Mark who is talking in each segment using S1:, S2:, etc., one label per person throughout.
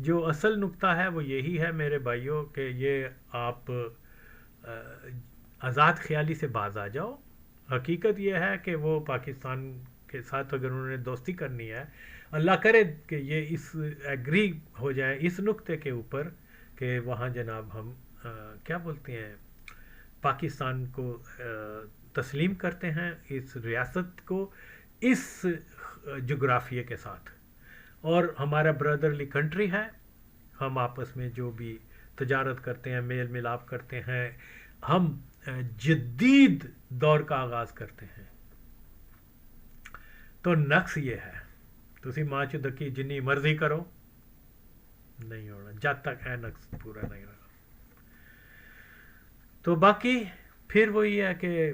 S1: جو اصل نقطہ ہے وہ یہی ہے میرے بھائیوں کہ یہ آپ آزاد خیالی سے باز آ جاؤ. حقیقت یہ ہے کہ وہ پاکستان کے ساتھ اگر انہوں نے دوستی کرنی ہے، اللہ کرے کہ یہ اس ایگری ہو جائے اس نقطے کے اوپر کہ وہاں جناب ہم کیا بولتے ہیں پاکستان کو تسلیم کرتے ہیں، اس ریاست کو اس جغرافیے کے ساتھ، اور ہمارا برادرلی کنٹری ہے، ہم آپس میں جو بھی تجارت کرتے ہیں، میل ملاپ کرتے ہیں، ہم جدید دور کا آغاز کرتے ہیں. تو نقص یہ ہے تسی ماں چودکی جنی مرضی کرو نہیں ہونا جب تک ہے نقص پورا نہیں ہوگا. تو باقی پھر وہی ہے کہ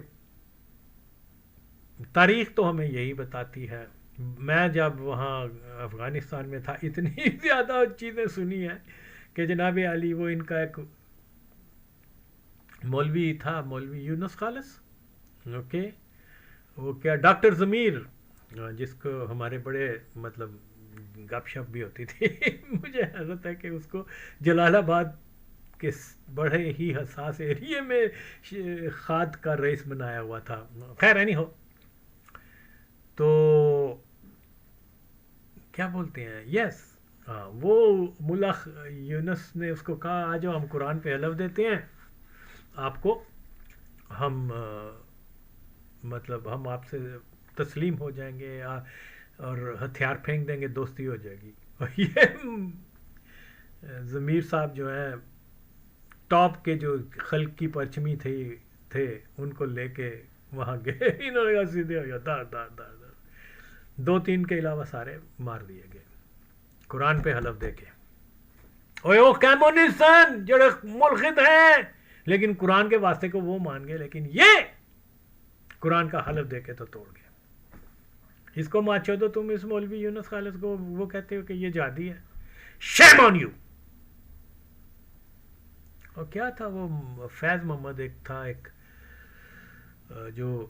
S1: تاریخ تو ہمیں یہی بتاتی ہے. میں جب وہاں افغانستان میں تھا اتنی زیادہ چیزیں سنی ہیں کہ جناب علی وہ ان کا ایک مولوی تھا، مولوی یونس خالص، اوکے، وہ کیا ڈاکٹر ضمیر، جس کو ہمارے بڑے مطلب گپ شپ بھی ہوتی تھی مجھے حیرت ہے کہ اس کو جلال آباد کے بڑے ہی حساس ایریے میں کھاد کا رئیس بنایا ہوا تھا. خیر نہیں ہو تو کیا بولتے ہیں، یس وہ ملا یونس نے اس کو کہا آ جاؤ ہم قرآن پہ حلف دیتے ہیں آپ کو، ہم مطلب ہم آپ سے تسلیم ہو جائیں گے اور ہتھیار پھینک دیں گے، دوستی ہو جائے گی. اور یہ ضمیر صاحب جو ہیں ٹاپ کے جو خلق کی پرچمی تھے ان کو لے کے وہاں گئے، انہوں نے کہا سیدھے ہو گیا دار دار دار دار، 2-3 کے علاوہ سارے مار دیے گئے قرآن پہ حلف دے کے. اوے وہ کمیونسٹ جڑے ملحد ہیں لیکن قرآن کے واسطے کو وہ مان گئے، لیکن یہ قرآن کا حلف دے کے تو توڑ گئے. اس کو ماچو تو تم اس مولوی یونس خالص کو وہ کہتے ہو کہ یہ جہادی ہے. شیم آن یو. اور کیا تھا وہ فیض محمد ایک تھا، ایک جو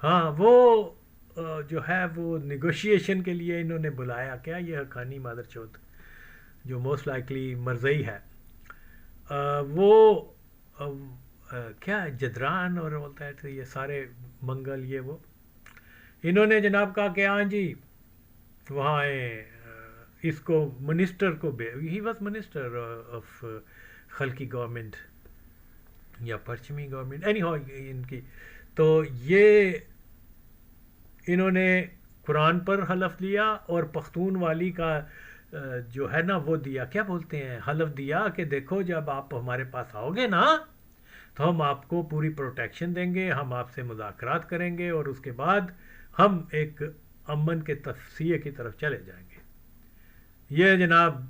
S1: ہاں وہ جو ہے وہ نیگوشیشن کے لیے انہوں نے بلایا، کیا یہ حقانی مادر چوت جو موسٹ لائکلی مرزئی ہے، وہ کیا جدران اور بولتا ہے تو یہ سارے منگل یہ وہ، انہوں نے جناب کہا کہ ہاں جی وہاں آئے اس کو منسٹر کو ہی واز منسٹر آف خلقی گورنمنٹ یا پرچمی گورنمنٹ اینی ہاؤ ان کی، تو یہ انہوں نے قرآن پر حلف لیا اور پختون والی کا جو ہے نا وہ دیا، کیا بولتے ہیں حلف دیا کہ دیکھو جب آپ ہمارے پاس آؤ گے نا تو ہم آپ کو پوری پروٹیکشن دیں گے، ہم آپ سے مذاکرات کریں گے اور اس کے بعد ہم ایک امن کے تفصیل کی طرف چلے جائیں گے. یہ جناب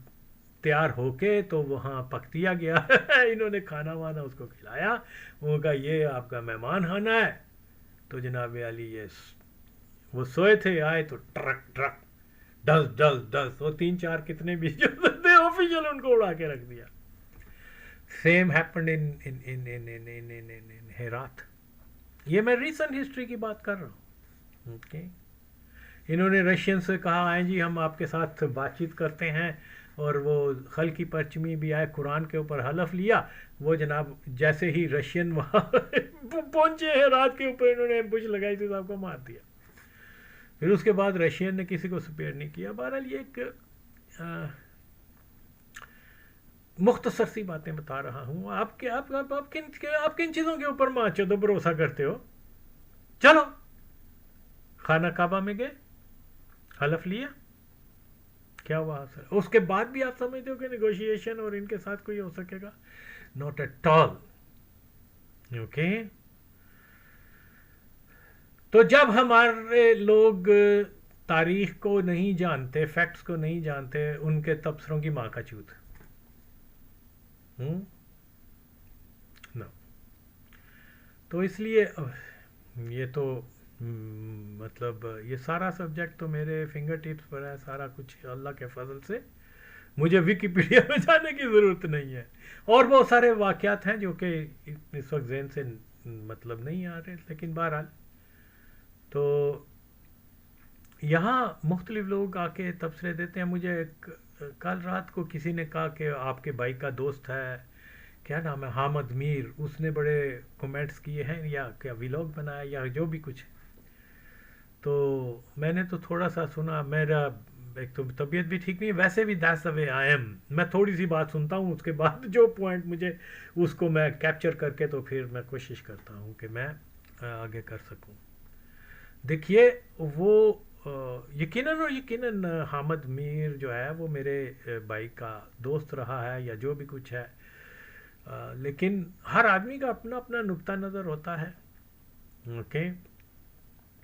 S1: تیار ہو کے تو وہاں پکتیا گیا انہوں نے کھانا وانا اس کو کھلایا، انہوں کا یہ آپ کا مہمان خانہ ہے. تو جناب علی یہ وہ سوئے تھے، آئے تو ٹرک ٹرک ڈس ڈس ڈس وہ 3-4 کتنے بھی جو تھے آفیشل ان کو اڑا کے رکھ دیا. Same happened in Herat. یہ میں ریسنٹ ہسٹری کی بات کر رہا ہوں. اوکے، انہوں نے رشین سے کہا آئیں جی ہم آپ کے ساتھ بات چیت کرتے ہیں، اور وہ خلقی پرچمی بھی آئے، قرآن کے اوپر حلف لیا. وہ جناب جیسے ہی رشین وہاں پہنچے ہیں رات کے اوپر انہوں نے بش لگائی تھی صاحب کو مار دیا. پھر اس کے بعد رشین نے کسی کو سپیئر نہیں کیا. بہرحال یہ ایک مختصر سی باتیں بتا رہا ہوں. آپ کن چیزوں کے اوپر ماچو تو بھروسہ کرتے ہو؟ چلو خانہ کعبہ میں گئے، حلف لیا، کیا ہوا حاصل؟ اس کے بعد بھی آپ سمجھتے ہو کہ نیگوشیشن اور ان کے ساتھ کوئی ہو سکے گا؟ Not at all. اوکے، تو جب ہمارے لوگ تاریخ کو نہیں جانتے، فیکٹس کو نہیں جانتے، ان کے تبصروں کی ماں کا چوت نو. تو اس لیے یہ تو مطلب یہ سارا سبجیکٹ تو میرے فنگر ٹپس پر ہے، سارا کچھ اللہ کے فضل سے، مجھے ویکیپیڈیا میں جانے کی ضرورت نہیں ہے. اور بہت سارے واقعات ہیں جو کہ اس وقت ذہن سے مطلب نہیں آ رہے، لیکن بہرحال تو یہاں مختلف لوگ آ کے تبصرے دیتے ہیں. مجھے کل رات کو کسی نے کہا کہ آپ کے بھائی کا دوست ہے، کیا نام ہے، حامد میر، اس نے بڑے کومنٹس کیے ہیں یا کیا ولاگ بنایا یا جو بھی کچھ. تو میں نے تو تھوڑا سا سنا. میرا ایک تو طبیعت بھی ٹھیک نہیں ہے، ویسے بھی that's the way I am. میں تھوڑی سی بات سنتا ہوں، اس کے بعد جو پوائنٹ مجھے اس کو میں کیپچر کر کے تو پھر میں کوشش کرتا ہوں کہ میں آگے کر سکوں. دیکھیے وہ یقیناً اور یقیناً حامد میر جو ہے وہ میرے بھائی کا دوست رہا ہے یا جو بھی کچھ ہے. لیکن ہر آدمی کا اپنا اپنا نقطہ نظر ہوتا ہے. اوکے.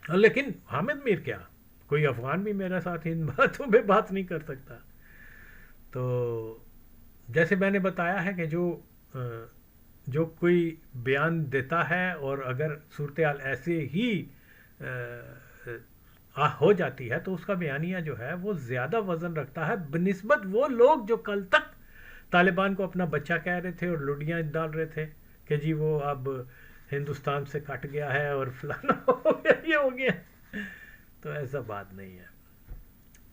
S1: لیکن حامد میر کیا، کوئی افغان بھی میرے ساتھ ان باتوں پہ بات نہیں کر سکتا. تو جیسے میں نے بتایا ہے کہ جو کوئی بیان دیتا ہے اور اگر صورتحال ایسے ہی ہو جاتی ہے تو اس کا بیانیہ جو ہے وہ زیادہ وزن رکھتا ہے بنسبت وہ لوگ جو کل تک طالبان کو اپنا بچہ کہہ رہے تھے اور لڑیاں ڈال رہے تھے کہ جی وہ اب ہندوستان سے کٹ گیا ہے اور فلانا ہو گیا، یہ ہو گیا. تو ایسا بات نہیں ہے.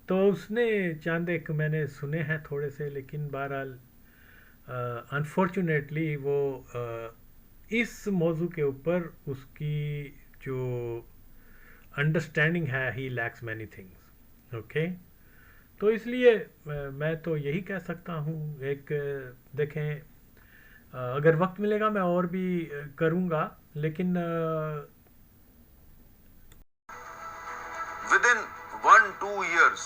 S1: تو اس نے چاند ایک میں نے سنے ہیں تھوڑے سے، لیکن بہرحال انفارچونیٹلی وہ اس موضوع کے اوپر اس کی جو انڈرسٹینڈنگ ہے، ہی لیکس مینی تھنگس. اوکے. تو اس لیے میں تو یہی کہہ سکتا ہوں. ایک دیکھیں اگر وقت ملے گا میں اور بھی کروں گا، لیکن
S2: ود ان 1-2 ایئرس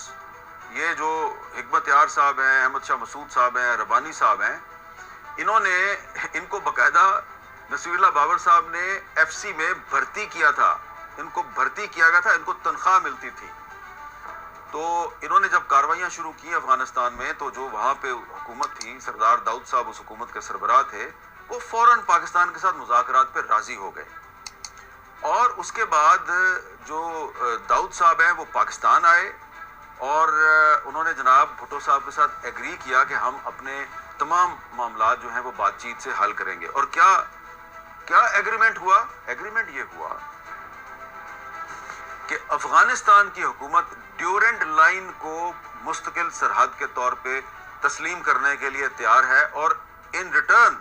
S2: یہ جو حکمت یار صاحب ہیں، احمد شاہ مسعود صاحب ہیں، ربانی صاحب ہیں، انہوں نے ان کو باقاعدہ نصیر اللہ بابر صاحب نے ایف سی میں بھرتی کیا تھا. ان کو بھرتی کیا گیا تھا، ان کو تنخواہ ملتی تھی. تو انہوں نے جب کاروائیاں شروع کی افغانستان میں تو جو وہاں پہ حکومت تھی، سردار داؤد صاحب اس حکومت کے سربراہ تھے، وہ فوراً پاکستان کے ساتھ مذاکرات پہ راضی ہو گئے. اور اس کے بعد جو داؤد صاحب ہیں وہ پاکستان آئے اور انہوں نے جناب بھٹو صاحب کے ساتھ ایگری کیا کہ ہم اپنے تمام معاملات جو ہیں وہ بات چیت سے حل کریں گے. اور کیا ایگریمنٹ ہوا؟ ایگریمنٹ یہ ہوا کہ افغانستان کی حکومت ڈیورنٹ لائن کو مستقل سرحد کے طور پہ تسلیم کرنے کے لیے تیار ہے. اور ان ریٹرن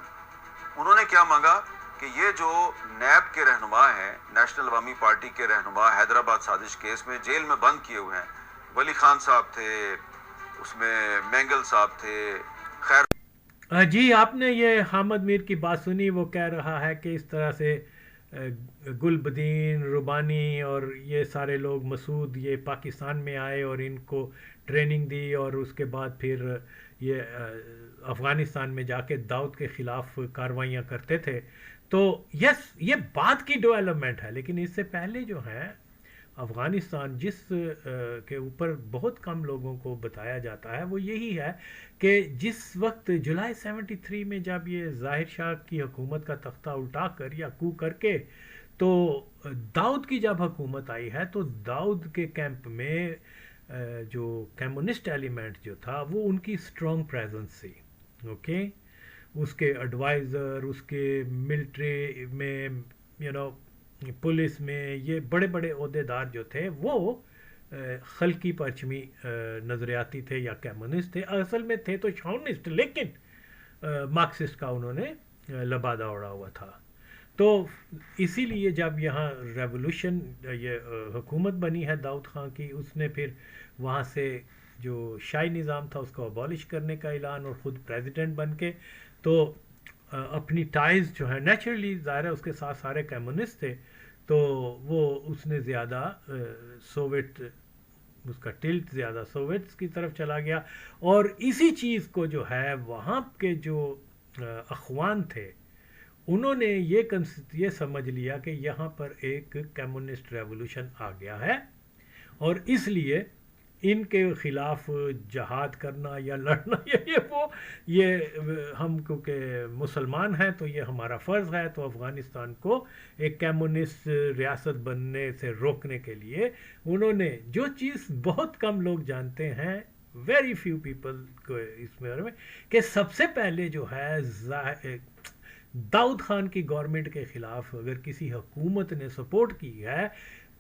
S2: انہوں نے کیا مانگا کہ یہ جو نیب کے رہنما ہیں، نیشنل عوامی پارٹی کے رہنما، حیدرآباد سازش کیس میں جیل میں بند کیے ہوئے ہیں، ولی خان صاحب تھے، اس میں مینگل صاحب تھے. خیر
S1: جی آپ نے یہ حامد میر کی بات سنی، وہ کہہ رہا ہے کہ اس طرح سے گل بدین، ربانی اور یہ سارے لوگ، مسعود، یہ پاکستان میں آئے اور ان کو ٹریننگ دی اور اس کے بعد پھر یہ افغانستان میں جا کے داؤد کے خلاف کاروائیاں کرتے تھے. تو یس یہ بات کی ڈیولپمنٹ ہے، لیکن اس سے پہلے جو ہے افغانستان جس کے اوپر بہت کم لوگوں کو بتایا جاتا ہے وہ یہی ہے کہ جس وقت جولائی 73 میں جب یہ ظاہر شاہ کی حکومت کا تختہ الٹا کر یا کو کر کے تو داؤد کی جب حکومت آئی ہے تو داؤد کے کیمپ میں جو کمیونسٹ ایلیمنٹ جو تھا وہ ان کی اسٹرانگ پریزنس تھی. اوکے. اس کے ایڈوائزر، اس کے ملٹری میں پولیس میں یہ بڑے بڑے عہدے دار جو تھے وہ خلقی پرچمی نظریاتی تھے یا کمیونسٹ تھے. اصل میں تھے تو شاونسٹ، لیکن مارکسسٹ کا انہوں نے لبادہ اڑا ہوا تھا. تو اسی لیے جب یہاں ریولوشن، یہ حکومت بنی ہے داؤد خان کی، اس نے پھر وہاں سے جو شاہی نظام تھا اس کو ابالش کرنے کا اعلان اور خود پریزیڈنٹ بن کے تو اپنی ٹائز جو ہے نیچرلی ظاہر ہے اس کے ساتھ سارے کمیونسٹ تھے تو وہ اس نے زیادہ سوویٹ، اس کا ٹلٹ زیادہ سوویٹس کی طرف چلا گیا. اور اسی چیز کو جو ہے وہاں کے جو اخوان تھے انہوں نے یہ سمجھ لیا کہ یہاں پر ایک کمیونسٹ ریولوشن آ گیا ہے اور اس لیے ان کے خلاف جہاد کرنا یا لڑنا یہ ہم کیونکہ مسلمان ہیں تو یہ ہمارا فرض ہے. تو افغانستان کو ایک کمیونسٹ ریاست بننے سے روکنے کے لیے انہوں نے جو چیز بہت کم لوگ جانتے ہیں، ویری فیو پیپل کو اس بارے میں، کہ سب سے پہلے جو ہے داؤد خان کی گورنمنٹ کے خلاف اگر کسی حکومت نے سپورٹ کی ہے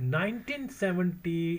S1: 1970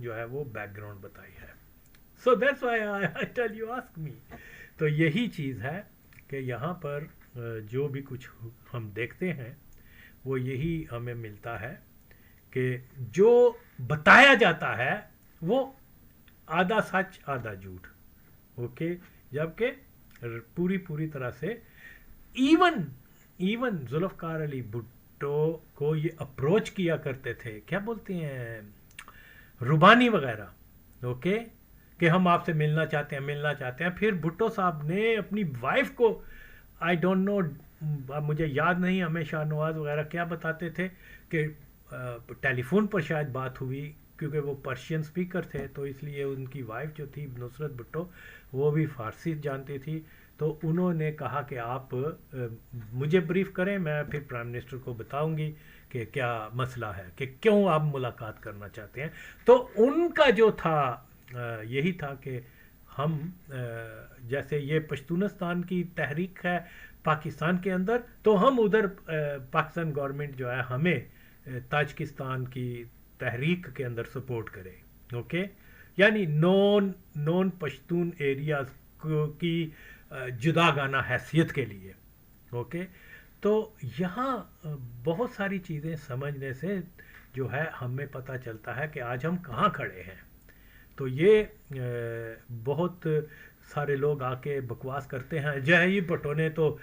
S1: جو ہے وہ بیک گراؤنڈ بتائی ہے. So that's why I tell you ask me. تو یہی چیز ہے کہ یہاں پر جو بھی کچھ ہم دیکھتے ہیں وہ یہی ہمیں ملتا ہے کہ جو بتایا جاتا ہے وہ آدھا سچ آدھا جھوٹ. اوکے, جبکہ پوری طرح سے ایون ذوالفقار علی بھٹو کو یہ اپروچ کیا کرتے تھے, کیا بولتے ہیں, ربانی وغیرہ, اوکے, کہ ہم آپ سے ملنا چاہتے ہیں. پھر بھٹو صاحب نے اپنی وائف کو, آئی ڈونٹ نو, مجھے یاد نہیں, ہمیں شاہ نواز وغیرہ کیا بتاتے تھے کہ ٹیلی فون پر شاید بات ہوئی, کیونکہ وہ پرشین سپیکر تھے, تو اس لیے ان کی وائف جو تھی نصرت بھٹو وہ بھی فارسی جانتی تھی. تو انہوں نے کہا کہ آپ مجھے بریف کریں, میں پھر پرائم منسٹر کو بتاؤں گی کہ کیا مسئلہ ہے, کہ کیوں آپ ملاقات کرنا چاہتے ہیں. تو ان کا جو تھا یہی تھا کہ ہم جیسے یہ پشتونستان کی تحریک ہے پاکستان کے اندر, تو ہم ادھر پاکستان گورنمنٹ جو ہے ہمیں تاجکستان کی تحریک کے اندر سپورٹ کرے. اوکے, یعنی نون پشتون ایریاز کی جداگانہ حیثیت کے لیے. اوکے, تو یہاں بہت ساری چیزیں سمجھنے سے جو ہے ہمیں پتہ چلتا ہے کہ آج ہم کہاں کھڑے ہیں. تو یہ بہت سارے لوگ آ کے بکواس کرتے ہیں, جہی بھٹو نے تو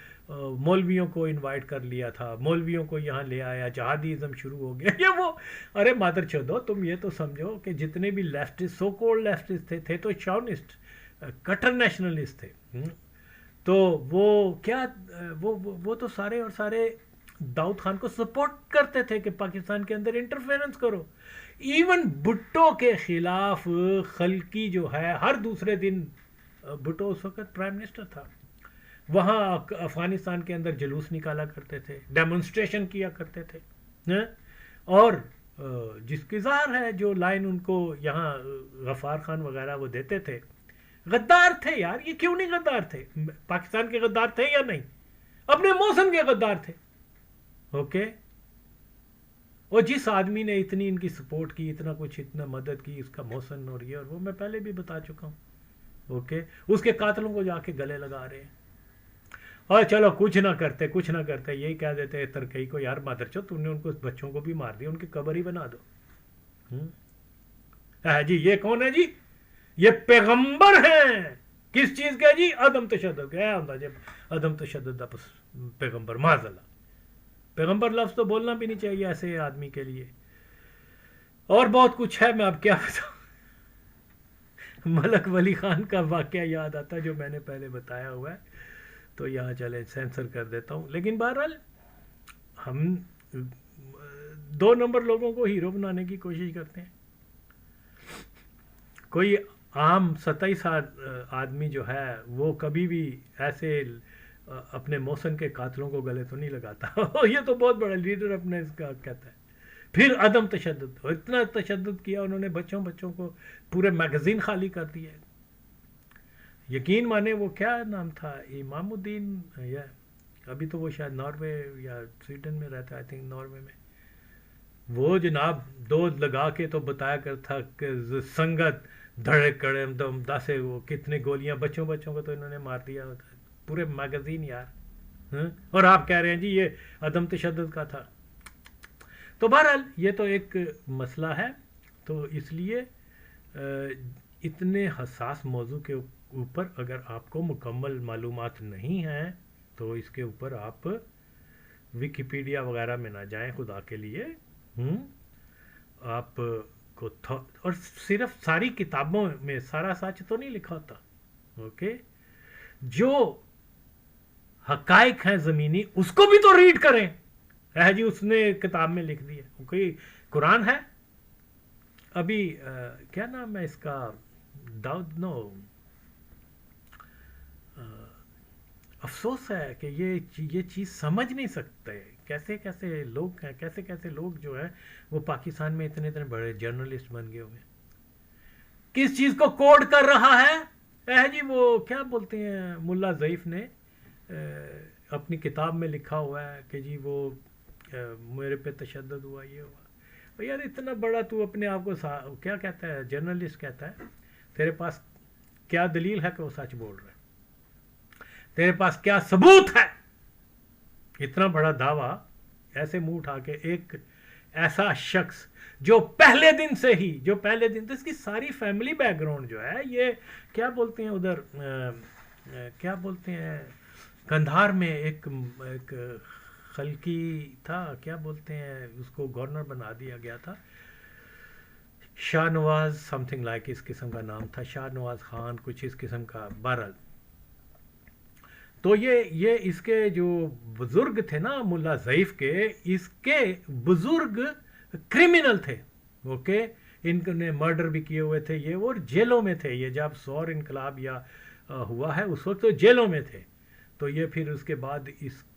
S1: مولویوں کو انوائٹ کر لیا تھا, مولویوں کو یہاں لے آیا, جہادیزم شروع ہو گیا, یہ وہ. ارے مادر چودو, تم یہ تو سمجھو کہ جتنے بھی لیفٹسٹ, سو کولڈ لیفٹسٹ تھے تو شاونسٹ, کٹر نیشنلسٹ تھے. تو وہ کیا, وہ تو سارے اور سارے داؤد خان کو سپورٹ کرتے تھے کہ پاکستان کے اندر انٹرفیرنس کرو. ایون بھٹو کے خلاف خلقی جو ہے, ہر دوسرے دن, بھٹو اس وقت پرائم منسٹر تھا, وہاں افغانستان کے اندر جلوس نکالا کرتے تھے, ڈیمونسٹریشن کیا کرتے تھے. اور جس کی ظاہر ہے جو لائن ان کو یہاں غفار خان وغیرہ وہ دیتے تھے, غدار تھے یار. یہ کیوں نہیں غدار تھے؟ پاکستان کے غدار تھے یا نہیں؟ اپنے موسم کے غدار تھے. اوکے, اور جس آدمی نے اتنی ان کی سپورٹ کی, اتنا کچھ, اتنا مدد کی, اس کا محسن اور یہ اور وہ میں پہلے بھی بتا چکا ہوں. اوکے, اس کے قاتلوں کو جا کے گلے لگا رہے ہیں. اور چلو کچھ نہ کرتے, یہی کہہ دیتے ترکئی کو, یار مادرچو تم نے ان کو بچوں کو بھی مار دیا, ان کی قبر ہی بنا دو. جی یہ کون ہے جی؟ یہ پیغمبر ہیں. کس چیز کے جی؟ عدم تشدد کے. عدم تشدد پیغمبر, معاذ اللہ. پیغمبر لفظ تو بولنا بھی نہیں چاہیے ایسے آدمی کے لیے. اور بہت کچھ ہے, میں اب کیا بتاؤں. ملک ولی خان کا واقعہ یاد آتا ہے جو میں نے پہلے بتایا ہوا ہے, تو یہاں چلے سینسر کر دیتا ہوں. لیکن بہرحال ہم 2 نمبر لوگوں کو ہیرو بنانے کی کوشش کرتے ہیں. کوئی عام سطحی سا آدمی جو ہے وہ کبھی بھی ایسے اپنے موسم کے قاتلوں کو گلے تو نہیں لگاتا. یہ تو بہت بڑا لیڈر اپنے اس کا کہتا ہے. پھر عدم تشدد, اتنا تشدد کیا انہوں نے, بچوں کو پورے میگزین خالی کر دیا. یقین مانے وہ کیا نام تھا, امام الدین, یا ابھی تو وہ شاید ناروے یا سویڈن میں رہتا ہے, آئی تھنک ناروے میں. وہ جناب 2 لگا کے تو بتایا کرتا کہ سنگت دھڑک کڑے دم داسے, وہ کتنے گولیاں بچوں کو تو انہوں نے مار دیا ہوتا ہے, پورے میگزین یار. اور آپ کہہ رہے ہیں جی یہ عدم تشدد کا تھا. تو بہرحال یہ تو ایک مسئلہ ہے. تو اس لیے اتنے حساس موضوع کے اوپر اگر آپ کو مکمل معلومات نہیں ہیں تو اس کے اوپر آپ ویکیپیڈیا وغیرہ میں نہ جائیں خدا کے لیے. آپ کو اور صرف ساری کتابوں میں سارا سچ تو نہیں لکھا ہوتا. اوکے, جو حقائق ہیں زمینی اس کو بھی تو ریڈ کریں. جی اس نے کتاب میں لکھ دیا. کوئی قرآن ہے, ابھی کیا نام ہے اس کا, داؤد, نو, افسوس ہے کہ یہ چیز سمجھ نہیں سکتے. کیسے لوگ ہیں, کیسے لوگ جو ہیں وہ پاکستان میں اتنے بڑے جرنلسٹ بن گئے ہوئے. کس چیز کو کوڈ کر رہا ہے جی, وہ کیا بولتے ہیں, ملا ضعیف نے اپنی کتاب میں لکھا ہوا ہے کہ جی وہ میرے پہ تشدد ہوا, یہ ہوا. یار اتنا بڑا تو اپنے آپ کو کیا کہتا ہے، جرنلسٹ کہتا ہے، تیرے پاس کیا دلیل ہے کہ وہ سچ بول رہا ہے، تیرے پاس کیا ثبوت ہے؟ اتنا بڑا دعویٰ ایسے منہ اٹھا کے ایک ایسا شخص جو پہلے دن سے اس کی ساری فیملی بیک گراؤنڈ جو ہے، یہ کیا بولتے ہیں ادھر، کیا بولتے ہیں کندھار میں ایک خلقی تھا، کیا بولتے ہیں اس کو، گورنر بنا دیا گیا تھا، Shah Nawaz some thing like اس قسم کا نام تھا، شاہ نواز خان کچھ اس قسم کا، بہرحال تو یہ اس کے جو بزرگ تھے نا ملا ضعیف کے، اس کے بزرگ کرمنل تھے، اوکے، ان نے مرڈر بھی کیے ہوئے تھے یہ، اور جیلوں میں تھے یہ، جب سور انقلاب یا ہوا ہے اس وقت تو جیلوں میں تھے. تو یہ پھر اس کے بعد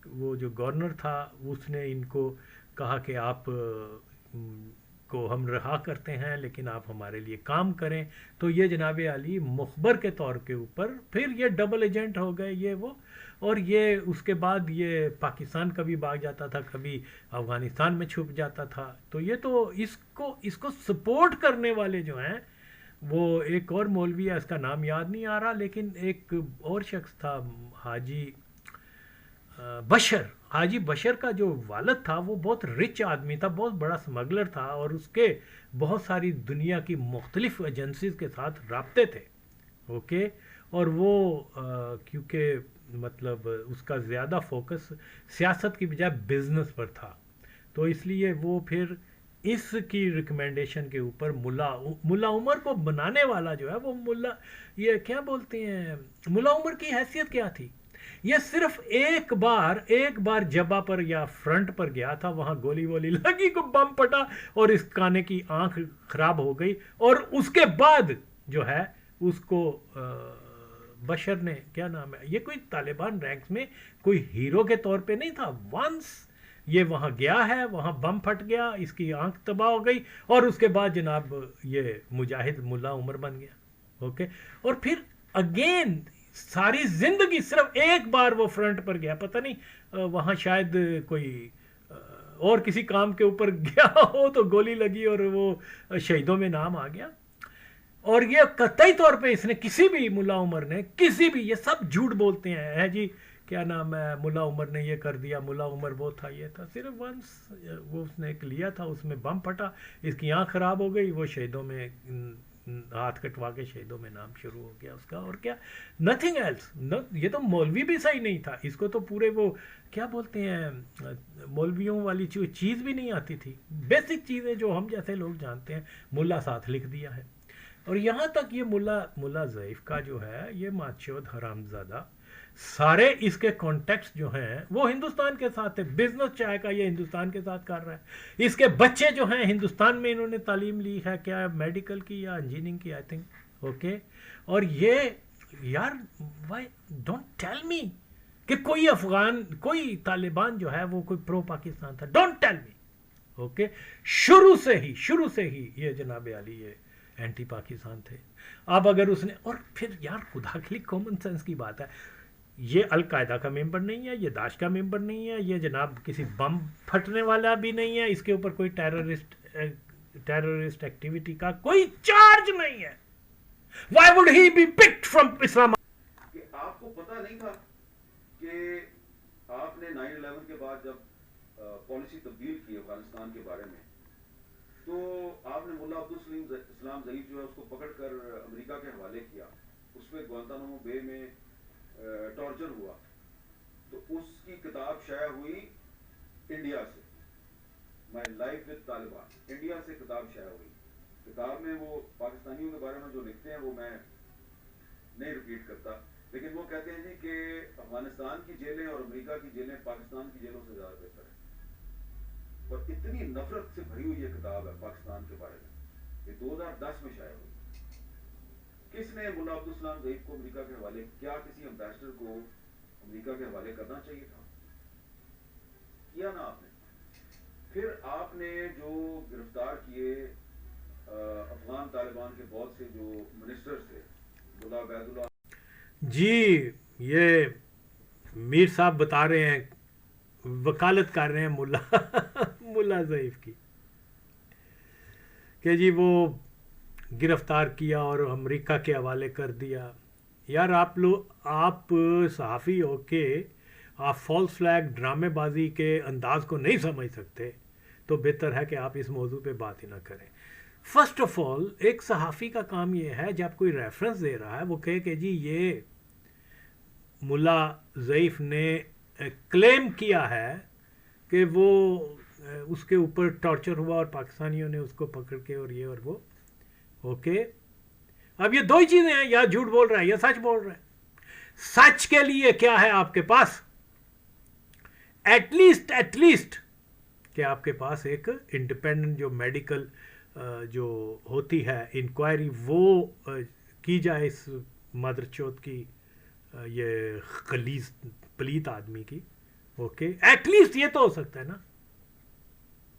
S1: وہ جو گورنر تھا اس نے ان کو کہا کہ آپ کو ہم رہا کرتے ہیں لیکن آپ ہمارے لیے کام کریں. تو یہ جناب علی مخبر کے طور کے اوپر پھر یہ ڈبل ایجنٹ ہو گئے یہ وہ، اور یہ اس کے بعد یہ پاکستان کبھی بھاگ جاتا تھا، کبھی افغانستان میں چھپ جاتا تھا. تو یہ تو اس کو سپورٹ کرنے والے جو ہیں وہ ایک اور مولوی ہے، اس کا نام یاد نہیں آ رہا، لیکن ایک اور شخص تھا حاجی بشر کا جو والد تھا وہ بہت رچ آدمی تھا، بہت بڑا سمگلر تھا، اور اس کے بہت ساری دنیا کی مختلف ایجنسیز کے ساتھ رابطے تھے، اوکے. اور وہ کیونکہ مطلب اس کا زیادہ فوکس سیاست کی بجائے بزنس پر تھا، تو اس لیے وہ پھر اس کی ریکمنڈیشن کے اوپر ملا عمر کو بنانے والا جو ہے وہ یہ کیا بولتے ہیں، ملا عمر کی حیثیت کیا تھی؟ یہ صرف ایک بار جبہ پر یا فرنٹ پر گیا تھا، وہاں گولی وولی لگی، کو بم پٹا اور اس کانے کی آنکھ خراب ہو گئی، اور اس کے بعد جو ہے اس کو بشر نے، کیا نام ہے، یہ کوئی طالبان رینکس میں کوئی ہیرو کے طور پہ نہیں تھا، ونس یہ وہاں گیا ہے، وہاں بم پھٹ گیا، اس کی آنکھ تباہ ہو گئی، اور اس کے بعد جناب یہ مجاہد ملا عمر بن گیا، اوکے. اور پھر اگین ساری زندگی صرف ایک بار وہ فرنٹ پر گیا، پتہ نہیں وہاں شاید کوئی اور کسی کام کے اوپر گیا ہو تو گولی لگی اور وہ شہیدوں میں نام آ گیا. اور یہ قطعی طور پہ اس نے کسی بھی ملا عمر نے یہ سب جھوٹ بولتے ہیں جی کیا نام ہے، ملا عمر نے یہ کر دیا، ملا عمر وہ تھا یہ تھا، صرف ونس وہ اس نے ایک لیا تھا، اس میں بم پھٹا، اس کی آنکھ خراب ہو گئی، وہ شہیدوں میں ہاتھ کٹوا کے شہیدوں میں نام شروع ہو گیا اس کا، اور کیا، نتھنگ ایلس. یہ تو مولوی بھی صحیح نہیں تھا، اس کو تو پورے وہ کیا بولتے ہیں مولویوں والی چیز بھی نہیں آتی تھی، بیسک چیزیں جو ہم جیسے لوگ جانتے ہیں ملا ساتھ لکھ دیا ہے. اور یہاں تک یہ ملا ضعیف کا جو ہے یہ ماتشود حرامزادہ، سارے اس کے کانٹیکٹس جو ہیں وہ ہندوستان کے ساتھ ہے، بزنس چائے کا یہ ہندوستان کے ساتھ کر رہا ہے، اس کے بچے جو ہیں ہندوستان میں انہوں نے تعلیم لی ہے، کیا میڈیکل کی یا انجینئرنگ کی آئی تھنک، اوکے. اور یہ یار وائی ڈونٹ ٹیل می کہ کوئی طالبان جو ہے وہ کوئی پرو پاکستان تھا، ڈونٹ ٹیل می، اوکے. شروع سے ہی یہ جناب علی یہ اینٹی پاکستان تھے. اب اگر اس نے، اور پھر یار خدا کے لیے کامن سینس کی بات ہے، یہ القاعدہ کا ممبر نہیں ہے، یہ داعش کا ممبر نہیں ہے، یہ جناب کسی بم پھٹنے والا بھی نہیں ہے، اس کے اوپر کوئی ٹیررسٹ ایکٹیویٹی کا کوئی چارج نہیں ہے. Why would he be picked from Islam?
S2: کہ آپ کو پتہ نہیں تھا کہ آپ نے 9/11 کے بعد جب پالیسی تبدیل کی افغانستان کے بارے میں، تو آپ نے ملا عبدالسلام ضعیف جو ہے اس کو پکڑ کر امریکہ کے حوالے کیا، اس پہ گوانتانامو بے میں ٹارچر ہوا. تو اس کی کتاب شائع ہوئی انڈیا سے، my life with Taliban, India سے کتاب شائع ہوئی. کتاب میں وہ پاکستانیوں کے بارے میں جو لکھتے ہیں وہ میں نہیں ریپیٹ کرتا، لیکن وہ کہتے ہیں جی کہ افغانستان کی جیلیں اور امریکہ کی جیلیں پاکستان کی جیلوں سے زیادہ بہتر ہیں. اور اتنی نفرت سے بھری ہوئی یہ کتاب ہے پاکستان کے بارے میں، یہ 2010 میں شائع ہوئی. کس نے ملا عبدالسلام ضعیف کو امریکہ کے حوالے کیا؟ کسی امبیسڈر کو امریکہ کے حوالے کرنا چاہیے تھا، کیا نا آپ نے. پھر آپ نے جو گرفتار کیے افغان طالبان کے بہت سے جو منسٹرز تھے، ملا عبید اللہ
S1: جی، یہ میر صاحب بتا رہے ہیں، وکالت کر رہے ہیں ملا ضعیف کی. کہ جی وہ گرفتار کیا اور امریکہ کے حوالے کر دیا. یار آپ صحافی ہو کے آپ فالس فلیگ ڈرامے بازی کے انداز کو نہیں سمجھ سکتے تو بہتر ہے کہ آپ اس موضوع پہ بات ہی نہ کریں. فرسٹ آف آل ایک صحافی کا کام یہ ہے جب کوئی ریفرنس دے رہا ہے وہ کہے کہ جی یہ ملا ضعیف نے کلیم کیا ہے کہ وہ اس کے اوپر ٹارچر ہوا اور پاکستانیوں نے اس کو پکڑ کے اور یہ اور وہ. اوکے اب یہ دو ہی چیزیں ہیں, یا جھوٹ بول رہا ہے یا سچ بول رہا ہے. سچ کے لیے کیا ہے آپ کے پاس؟ ایٹ لیسٹ کہ آپ کے پاس ایک انڈیپینڈنٹ جو میڈیکل جو ہوتی ہے انکوائری وہ کی جائے اس مدر چوت کی یہ خلیص پلیت آدمی کی. اوکے ایٹ لیسٹ یہ تو ہو سکتا ہے نا.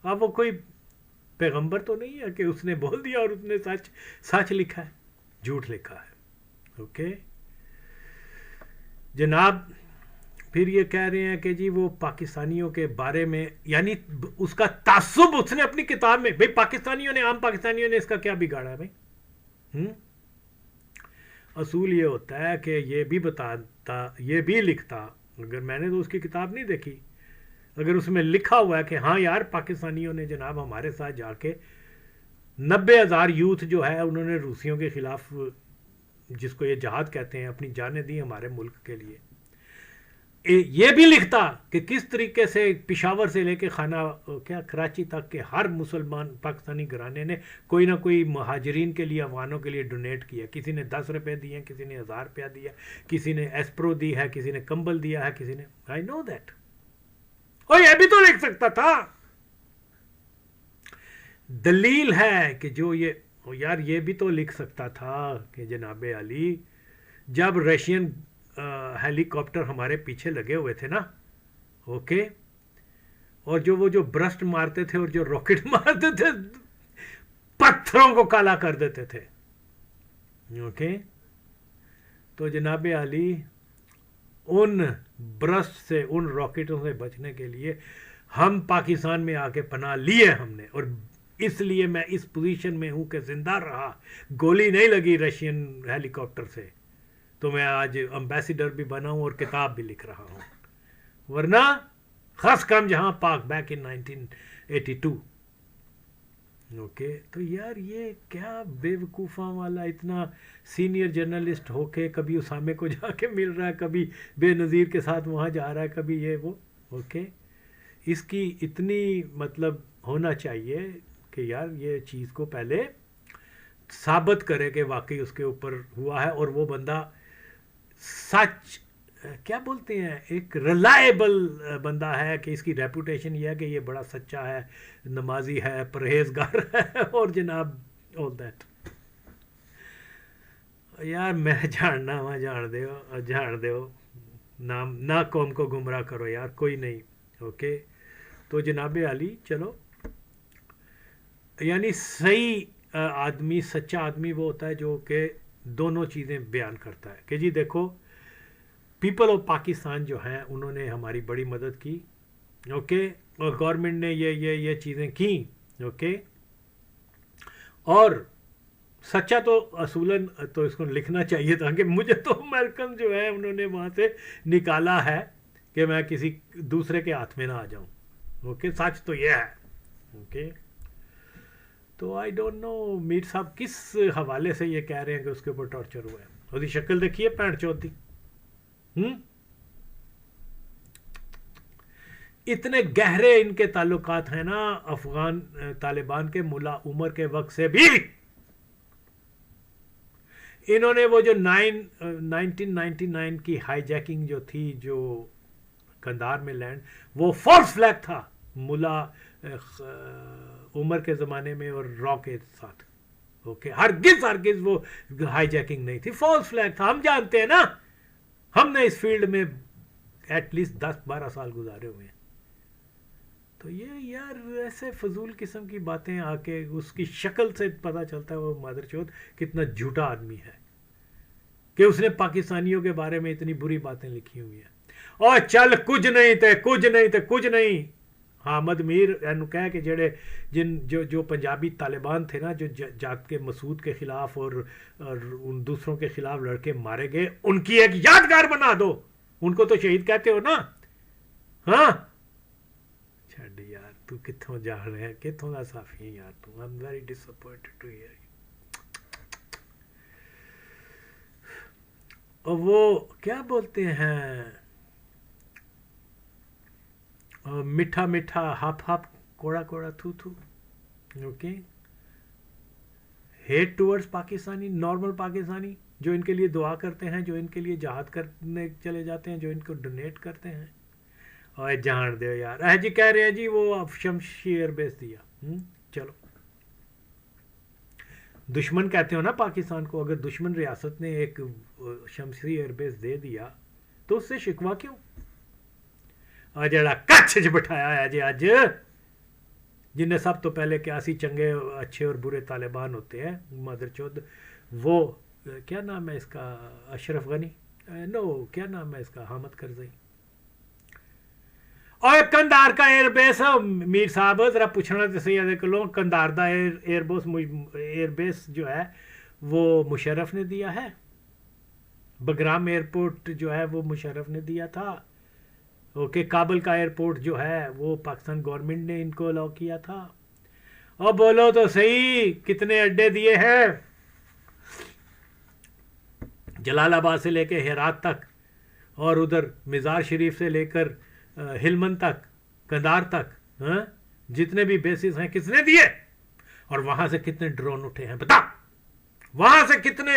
S1: اب وہ کوئی پیغمبر تو نہیں ہے کہ اس نے بول دیا اور اس نے سچ لکھا ہے, جھوٹ لکھا ہے. اوکے جناب پھر یہ کہہ رہے ہیں کہ جی وہ پاکستانیوں کے بارے میں, یعنی اس کا تعصب اس نے اپنی کتاب میں, بھئی پاکستانیوں نے, عام پاکستانیوں نے اس کا کیا بگاڑا ہے بھائی. اصول یہ ہوتا ہے کہ یہ بھی بتاتا, یہ بھی لکھتا, اگر میں نے تو اس کی کتاب نہیں دیکھی, اگر اس میں لکھا ہوا ہے کہ ہاں یار پاکستانیوں نے جناب ہمارے ساتھ جا کے 90,000 یوتھ جو ہے انہوں نے روسیوں کے خلاف, جس کو یہ جہاد کہتے ہیں, اپنی جانیں دی ہمارے ملک کے لیے. یہ بھی لکھتا کہ کس طریقے سے پشاور سے لے کے کراچی تک کے ہر مسلمان پاکستانی گھرانے نے کوئی نہ کوئی مہاجرین کے لیے, افغانوں کے لیے ڈونیٹ کیا. کسی نے 10 روپے دیے, کسی نے 1000 روپیہ دیا, کسی نے ایسپرو دی ہے, کسی نے کمبل دیا ہے, کسی نے, آئی نو دیٹ. اور یہ بھی تو لکھ سکتا تھا. دلیل ہے کہ جو یار یہ بھی تو لکھ سکتا تھا کہ جناب علی جب رشین ہیلی کاپٹر ہمارے پیچھے لگے ہوئے تھے نا, اوکے, اور وہ جو برسٹ مارتے تھے اور جو راکٹ مارتے تھے پتھروں کو کالا کر دیتے تھے. اوکے تو جناب علی ان برسٹ سے, ان راکٹوں سے بچنے کے لیے ہم پاکستان میں آ کے پناہ لیے ہم نے, اور اس لیے میں اس پوزیشن میں ہوں کہ زندہ رہا, گولی نہیں لگی رشین ہیلی کاپٹر سے, تو میں آج امبیسیڈر بھی بنا ہوں اور کتاب بھی لکھ رہا ہوں. ورنہ خاص کم جہاں پاک بیک ان 1982. اوکے تو یار یہ کیا بے وقوفاں والا اتنا سینئر جرنلسٹ ہو کے کبھی اسامے کو جا کے مل رہا ہے, کبھی بے نظیر کے ساتھ وہاں جا رہا ہے, کبھی یہ وہ. اوکے اس کی اتنی مطلب ہونا چاہیے کہ یار یہ چیز کو پہلے ثابت کرے کہ واقعی اس کے اوپر ہوا ہے, اور وہ بندہ سچ کیا بولتے ہیں ایک ریلائبل بندہ ہے, کہ اس کی ریپوٹیشن یہ ہے کہ یہ بڑا سچا ہے, نمازی ہے, پرہیزگار ہے, اور جناب آل دیٹ. یار میں جاننا وہاں جان دیو نام نہ قوم کو گمراہ کرو یار, کوئی نہیں. اوکے تو جناب علی چلو, یعنی صحیح آدمی, سچا آدمی وہ ہوتا ہے جو کہ دونوں چیزیں بیان کرتا ہے کہ جی دیکھو پیپل آف پاکستان جو ہیں انہوں نے ہماری بڑی مدد کی. اوکے اور گورنمنٹ نے یہ چیزیں کی. اوکے اور سچا تو اصولاً تو اس کو لکھنا چاہیے تھا کہ مجھے تو امریکن جو ہے انہوں نے وہاں سے نکالا ہے کہ میں کسی دوسرے کے ہاتھ میں نہ آ جاؤں. اوکے سچ تو یہ ہے. اوکے تو آئی ڈونٹ نو میر صاحب کس حوالے سے یہ کہہ رہے ہیں کہ اس کے اوپر ٹارچر ہوا ہے. اس کی شکل دیکھیے پینٹ چوتھی. اتنے گہرے ان کے تعلقات ہیں نا افغان طالبان کے ملا عمر کے وقت سے بھی. انہوں نے وہ جو 1999 کی ہائی جیکنگ جو تھی جو کندھار میں لینڈ, وہ فالس فلیگ تھا ملا عمر کے زمانے میں اور را کے ساتھ. اوکے ہرگز وہ ہائی جیکنگ نہیں تھی, فالس فلیگ تھا. ہم جانتے ہیں نا, ہم نے اس فیلڈ میں ایٹ لیسٹ 10-12 سال گزارے ہوئے ہیں. تو یہ یار ایسے فضول قسم کی باتیں آ کے اس کی شکل سے پتہ چلتا ہے وہ مادر چوت کتنا جھوٹا آدمی ہے کہ اس نے پاکستانیوں کے بارے میں اتنی بری باتیں لکھی ہوئی ہیں. اور چل کچھ نہیں تھے. حامد میر اینو کہہ کہ جڑے جو پنجابی طالبان تھے نا جو جات کے مسعود کے خلاف اور ان دوسروں کے خلاف لڑکے مارے گئے ان کی ایک یادگار بنا دو. ان کو تو شہید کہتے ہو نا. ہاں چھڈ یار تو کتھوں جا رہا ہے, کتھوں دا صافی ہے یار تو. I am very disappointed to hear. اور وہ کیا بولتے ہیں میٹھا میٹھا ہپ ہپ کوڑا کوڑا تھو تھو. Okay, hate towards Pakistani, normal Pakistani جو ان کے لیے دعا کرتے ہیں, جو ان کے لیے جہاد کرنے چلے جاتے ہیں, جو ان کو ڈونیٹ کرتے ہیں. اور جان دو یار جی کہہ رہے ہیں جی وہ شمشی ایئر بیس دیا. چلو دشمن کہتے ہو نا پاکستان کو. اگر دشمن ریاست نے ایک شمشی ایئر بیس دے دیا تو اس سے شکوا کیوں؟ اور جڑا کچھ بٹھایا ہے جی اج جن نے سب تو پہلے کیاسی چنگے اچھے اور برے طالبان ہوتے ہیں مدر چود. وہ کیا نام ہے اس کا, اشرف غنی, نو کیا نام ہے اس کا, حامد کرزئی. اور کندھار کا ایئر بیس میر صاحب ذرا پوچھنا تو صحیح ہے کہ کندھار دا ایئر بیس جو ہے وہ مشرف نے دیا ہے. بگرام ایئرپورٹ جو ہے وہ مشرف نے دیا تھا. اوکے, کابل کا ایئرپورٹ جو ہے وہ پاکستان گورنمنٹ نے ان کو الاؤ کیا تھا. اور بولو تو صحیح کتنے اڈے دیے ہیں جلال آباد سے لے کے ہرات تک, اور ادھر مزار شریف سے لے کر ہلمند تک, کندھار تک, جتنے بھی بیسز ہیں کس نے دیے؟ اور وہاں سے کتنے ڈرون اٹھے ہیں بتا, وہاں سے کتنے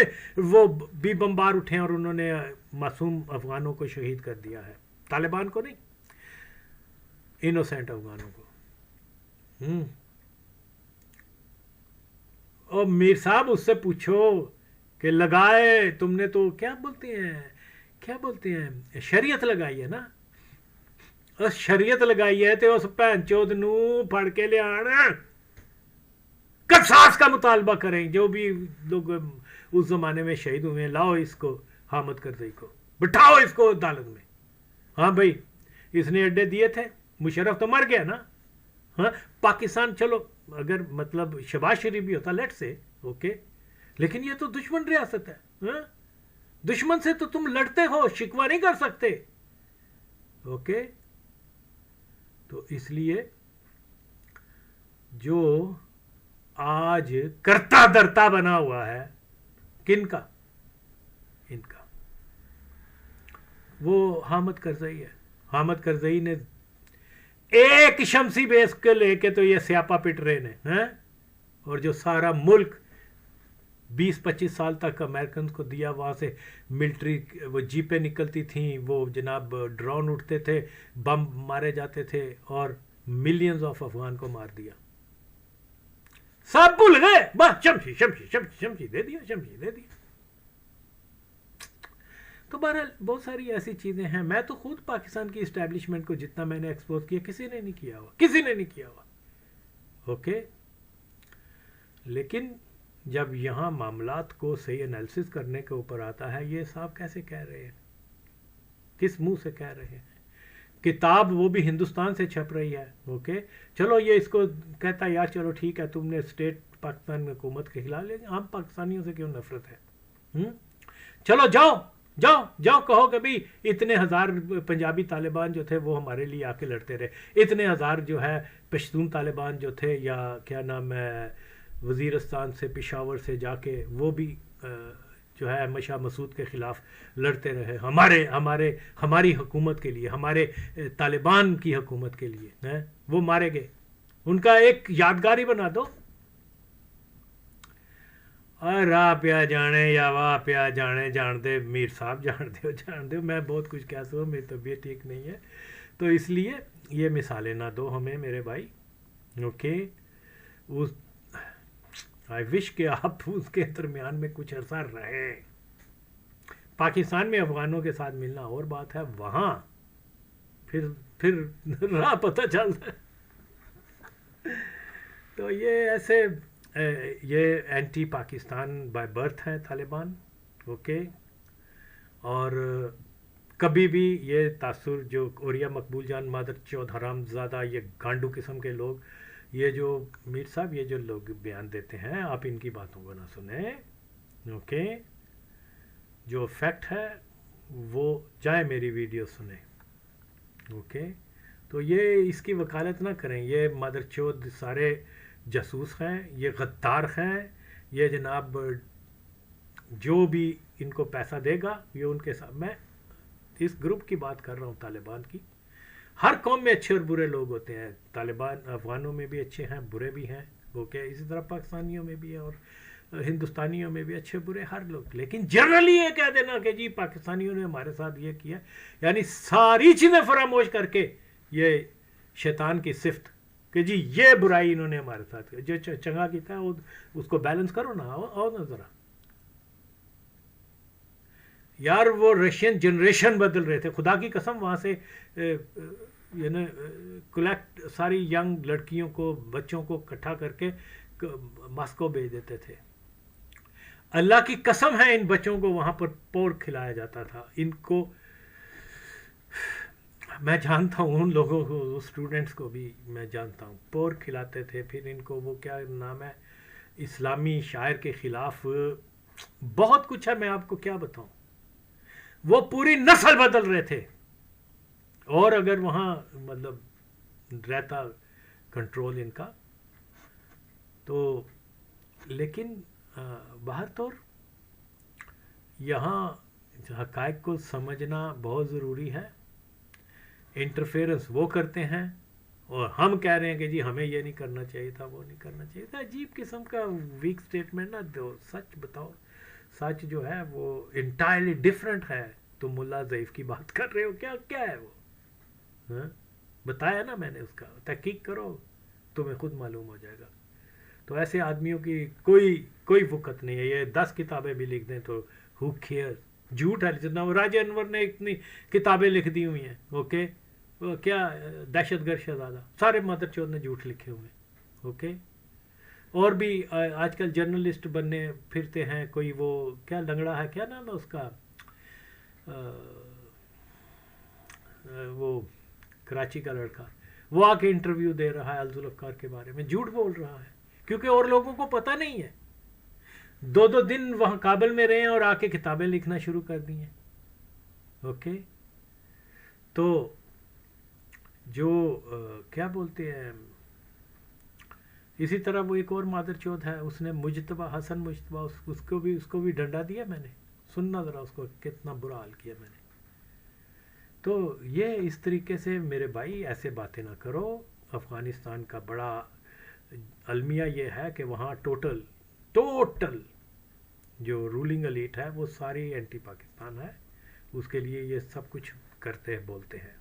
S1: وہ بھی بمبار اٹھے ہیں اور انہوں نے معصوم افغانوں کو شہید کر دیا ہے. طالبان کو نہیں, انوسینٹ افغانوں کو. اور میر صاحب اس سے پوچھو کہ لگائے تم نے تو کیا بولتے ہیں شریعت لگائی ہے نا. اس شریعت لگائی ہے تو اس بہن چود نو پھڑ کے لے آنا, قصاص کا مطالبہ کریں. جو بھی لوگ اس زمانے میں شہید ہوئے ہیں لاؤ اس کو, حامد کرزئی کو بٹھاؤ اس کو عدالت میں. ہاں بھائی اس نے اڈے دیے تھے, مشرف تو مر گیا نا. ہاں پاکستان چلو اگر مطلب شہباز شریف بھی ہوتا لیٹ سے اوکے, لیکن یہ تو دشمن ریاست ہے. دشمن سے تو تم لڑتے ہو, شکوہ نہیں کر سکتے. اوکے, تو اس لیے جو آج کرتا درتا بنا ہوا ہے کن کا, ان کا, وہ حامد کرزئی ہے. حامد کرزئی نے ایک شمسی بیس کے لے کے تو یہ سیاپا پٹ رہے ہیں, اور جو سارا ملک 20-25 سال تک امریکنز کو دیا. وہاں سے ملٹری وہ جیپیں نکلتی تھیں, وہ جناب ڈرون اٹھتے تھے, بم مارے جاتے تھے, اور ملینز آف افغان کو مار دیا. سب بھول گئے بس, شمشی شمشی شمشی شمشی دے دیا, شمشی دے دیا. تو بہرحال بہت ساری ایسی چیزیں ہیں. میں تو خود پاکستان کی اسٹیبلشمنٹ کو جتنا میں نے ایکسپوز کیا کسی نے نہیں کیا ہوا, کسی نے نہیں کیا ہوا. اوکے, لیکن جب یہاں معاملات کو صحیح انالیسس کرنے کے اوپر آتا ہے, یہ صاحب کیسے کہہ رہے ہیں, کس منہ سے کہہ رہے ہیں. کتاب وہ بھی ہندوستان سے چھپ رہی ہے. اوکے, چلو یہ اس کو کہتا ہے یار چلو ٹھیک ہے تم نے اسٹیٹ پاکستان حکومت کے خلاف, لیکن ہم پاکستانیوں سے کیوں نفرت ہے. چلو جاؤ جاؤ جاؤ کہو کہ بھائی اتنے ہزار پنجابی طالبان جو تھے وہ ہمارے لیے آ کے لڑتے رہے, اتنے ہزار جو ہے پشتون طالبان جو تھے, یا کیا نام ہے وزیرستان سے پشاور سے جا کے وہ بھی جو ہے مشا مسعود کے خلاف لڑتے رہے ہماری حکومت کے لیے, ہمارے طالبان کی حکومت کے لیے. وہ مارے گئے, ان کا ایک یادگاری بنا دو. راہ پیا جانے یا واہ پیا جانے, جان دے میر صاحب, جان دے. میں بہت کچھ کہہ سکوں, میری طبیعت ٹھیک نہیں ہے, تو اس لیے یہ مثالیں نہ دو ہمیں میرے بھائی. اوکے, آئی وش کہ آپ اس کے درمیان میں کچھ عرصہ رہے. پاکستان میں افغانوں کے ساتھ ملنا اور بات ہے, وہاں پھر راہ پتہ چلتا ہے. تو یہ ایسے یہ اینٹی پاکستان بائی برتھ ہیں طالبان. اوکے, اور کبھی بھی یہ تاثر جو اوریا مقبول جان مادر چود حرام زادہ یہ گانڈو قسم کے لوگ، یہ جو میر صاحب یہ جو لوگ بیان دیتے ہیں آپ ان کی باتوں کو نہ سنیں. اوکے، جو فیکٹ ہے وہ جائے میری ویڈیو سنیں. اوکے، تو یہ اس کی وکالت نہ کریں. یہ مادر چود سارے جاسوس ہیں، یہ غدار ہیں، یہ جناب جو بھی ان کو پیسہ دے گا یہ ان کے ساتھ. میں اس گروپ کی بات کر رہا ہوں طالبان کی. ہر قوم میں اچھے اور برے لوگ ہوتے ہیں. طالبان افغانوں میں بھی اچھے ہیں برے بھی ہیں. اوکے، اسی طرح پاکستانیوں میں بھی ہے اور ہندوستانیوں میں بھی اچھے برے ہر لوگ. لیکن جنرلی یہ کہہ دینا کہ جی پاکستانیوں نے ہمارے ساتھ یہ کیا، یعنی ساری چیزیں فراموش کر کے یہ شیطان کی صفت کہ جی یہ برائی انہوں نے ہمارے ساتھ کی. جو چنگا کیتا ہے اس کو بیلنس کرو نا. آؤ نا ذرا یار، وہ رشین جنریشن بدل رہے تھے خدا کی قسم. وہاں سے یعنی کلیکٹ ساری ینگ لڑکیوں کو بچوں کو اکٹھا کر کے ماسکو بھیج دیتے تھے. اللہ کی قسم ہے ان بچوں کو وہاں پر پورک کھلایا جاتا تھا. ان کو میں جانتا ہوں، ان لوگوں کو اسٹوڈنٹس کو بھی میں جانتا ہوں، پورک کھلاتے تھے. پھر ان کو وہ کیا نام ہے اسلامی شاعر کے خلاف بہت کچھ ہے، میں آپ کو کیا بتاؤں. وہ پوری نسل بدل رہے تھے. اور اگر وہاں مطلب رہتا کنٹرول ان کا تو، لیکن باہر طور یہاں حقائق کو سمجھنا بہت ضروری ہے. انٹرفیئرنس وہ کرتے ہیں اور ہم کہہ رہے ہیں کہ جی ہمیں یہ نہیں کرنا چاہیے تھا، وہ نہیں کرنا چاہیے تھا. عجیب قسم کا ویک سٹیٹمنٹ نہ دو. سچ بتاؤ. سچ جو ہے وہ انٹائرلی ڈفرینٹ ہے. تم ملا ضعیف کی بات کر رہے ہو، کیا ہے وہ؟ بتایا نا میں نے، اس کا تحقیق کرو تمہیں خود معلوم ہو جائے گا. تو ایسے آدمیوں کی کوئی وقت نہیں ہے. یہ 10 کتابیں بھی لکھ دیں تو ہو کیئر. جھوٹ ہے جتنا وہ راجہ انور نے اتنی کتابیں لکھ دی ہوئی ہیں. اوکے، وہ کیا دہشت گرد شہزادہ، سارے مادر چود نے جھوٹ لکھے ہوئے. اوکے، اور بھی آج کل جرنلسٹ بننے پھرتے ہیں. کوئی وہ کیا لنگڑا ہے، کیا نام ہے اس کا، وہ کراچی کا لڑکا، وہ آ کے انٹرویو دے رہا ہے الذوالافکار کے بارے میں. جھوٹ بول رہا ہے کیونکہ اور لوگوں کو پتہ نہیں ہے. 2 دن وہاں کابل میں رہے ہیں اور آ کے کتابیں لکھنا شروع کر دی ہیں. اوکے، تو جو کیا بولتے ہیں، اسی طرح وہ ایک اور مادر چود ہے، اس نے مجتبیٰ حسن مجتبیٰ، اس کو بھی ڈنڈا دیا میں نے. سننا ذرا اس کو کتنا برا حال کیا میں نے. تو یہ اس طریقے سے میرے بھائی ایسے باتیں نہ کرو. افغانستان کا بڑا المیہ یہ ہے کہ وہاں ٹوٹل جو رولنگ ایلیٹ ہے وہ ساری اینٹی پاکستان ہے. اس کے لیے یہ سب کچھ کرتے ہیں، بولتے ہیں.